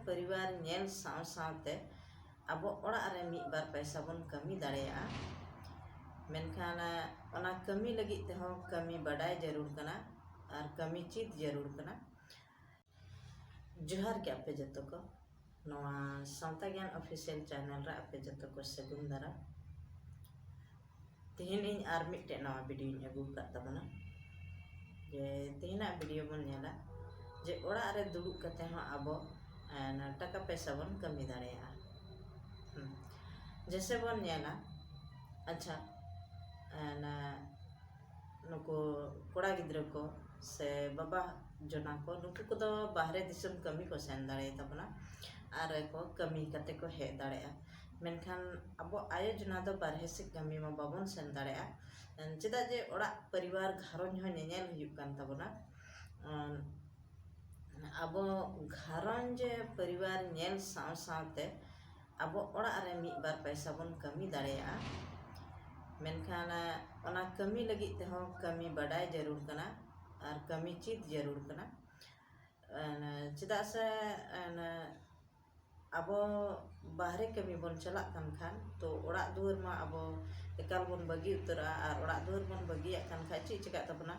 परिवार नेल साथ अब ओड़ा रे मिद बार पैसा बन कमी दाड़ेया मेनखान ओना कमी लगी तेहो कमी बड़ाई जरूर कना और कमी चीज जरूर कना। जोहार के आपे जतो को नवा सावता ज्ञान ऑफिशियल चैनल रे आपे जतो को सगुन दारा तेहन इन आर मिटे नवा वीडियो अगू का तबना जे तेहना वीडियो बन नेला जे ओड़ा रे दुड़ुब कते हो अब टाका पैसा बन कमी दाड़ेया। जैसे बन नेला अच्छा नुको कोड़ा गिद्रा को से बाबा जना को नुकु को दो बाहरे दिसम कमी को सेन दाड़े तबना आर को कमी कते को हे दाड़ेया मेनखान अब आयो जना दो बाहरे से कमी मा बाबन सेन दाड़ेया चेदा जे ओड़ा परिवार घारोंज हो नेनेल हुयुक कान तबना अब घारोंज परिवार नेल साथे अब ओड़ा रे मिद बार पैसा बन कमी दाड़ेया मेनखान ओना कमी लगी तेहो कमी बड़ाई जरूर कना और कमी चीज जरूर कना। चेदा से अब बाहरे कमी बन चला खान तो ओड़ा दुआर मा अब एकाल बन बगी उतरा और ओड़ा दुआर बन बगिया खान खा ची चिका तबना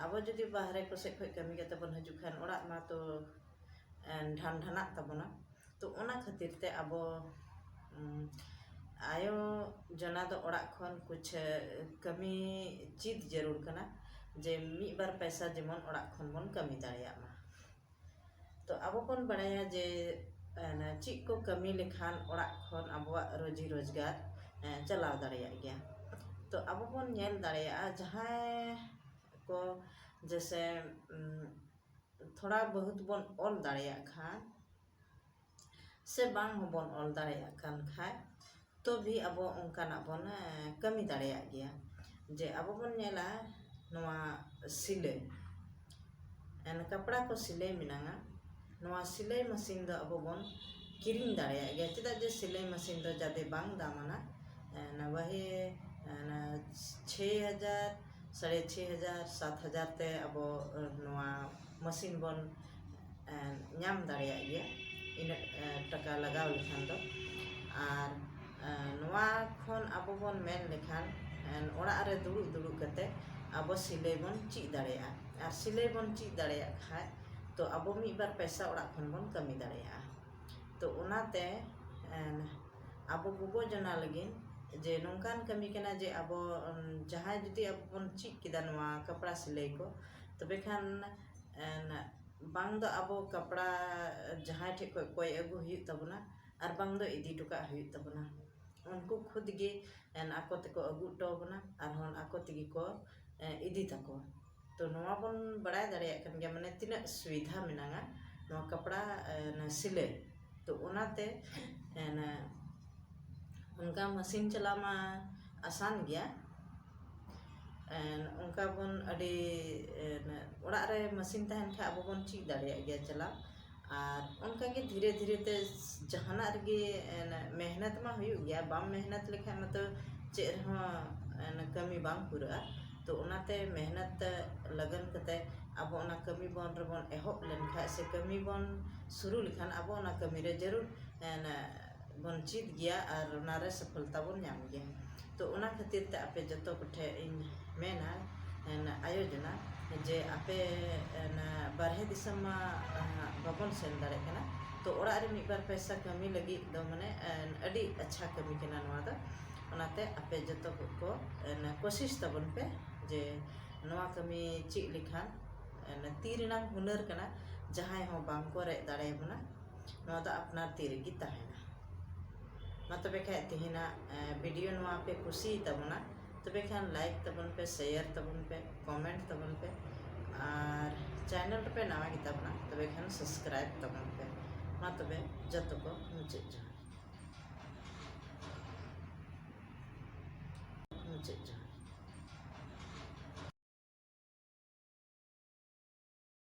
अब जुदी बाहरे को से खय कमी कते बन हजू खान ओड़ा मा तो ढान ढाना तबना तो ओना खातिर ते अब आयो जना दो ओड़ा खन कुछ कमी चीज जरूर कना जे मिद बार पैसा जेमन ओड़ा खन बन कमी दाड़ेया मा तो अब बन बड़ाया जे ची को कमी लेखान ओड़ा खन अबवा रोजी रोजगार चलाव दाड़ेया गया। तो अब बन नेल दाड़ेया जहां को जैसे थोड़ा बहुत बन ऑल दाड़ेया खान से बांग बन ऑल दाड़ेया खान खाय तो भी अब उनकाना बन कमी दाड़ेया गया। जे अब बन नेला नवा सिलाई कपड़ा को सिलाई मिनांगा नवा सिलाई मशीन दो अब बन किरिंग दाड़ेया गया चेदा जे सिलाई मशीन दो जादे बांग दामाना ना वही 6000 6500 7000 ते अब नवा मशीन बन नाम दाड़ेया गया इन टाका लगाव लेखान दो आर नवा खन अब बन मेन लेखान ओड़ा रे दुड़ुब दुड़ुब कते अब सिलाई बन ची दाड़ेया और सिलाई बन ची दाड़ेया खाय तो अब मिद बार पैसा ओड़ा खन बन कमी दाड़ेया। तो ओनाते अब गोगो जना लगिन जे नोंकान कमी कना जे अब जहां जुदी अब बन ची किदा नवा कपड़ा सिलाई को तबे खान बांग दो अब कपड़ा जहां ठे को कोई अगु हुयुक तबना और बांग दो इदी टुका हुयुक तबना उनको खुद गे आको ते को अगु टोबना और हन आको तेगी को इदी तको तो नवा बन बड़ाय दाड़ेया कन गया माने तिना सुविधा मिनांगा नवा कपड़ा सिलाई तो ओनाते उनका मशीन चलामा आसान गया उनका बन अडी ओड़ा रे मशीन तहन खा अब बन ची दाड़ेया गया चला और उनका के धीरे धीरे ते जहाना रे मेहनत मा हुयुक गया बाम मेहनत लेखा मत चे हो कमी बाम पूरा तो ओनाते मेहनत लगन कते अब ओना कमी बन रे बन एहब लेनखा से कमी बन शुरू लेखान अब ओना कमी रे जरूर बन चीज गया और ओना रे सफलता बन नाम गया। तो ओना खातिर ते आपे जतो कोठे इन मेना आयोजना जे आपे बारहे दिसम बाबन सेन दाड़े कना तो ओड़ा रे मिद बार पैसा कमी लगी दो माने अडी अच्छा कमी कना नवा दो ओनाते आपे जतो को कोशिश तबन पे जे नवा कमी ची लिखान तीरना हुनर कना जहां हो बांग को रे दाड़े बना नवा दो अपना तीर गी ताहेना मा तबे खाय तेहिना वीडियो नवा पे खुशी तबना तबे खान लाइक तबन पे शेयर तबन पे कमेंट तबन पे और चैनल पे नवा गी तबना तबे खान सब्सक्राइब तबन पे मा तबे जतो को मुझे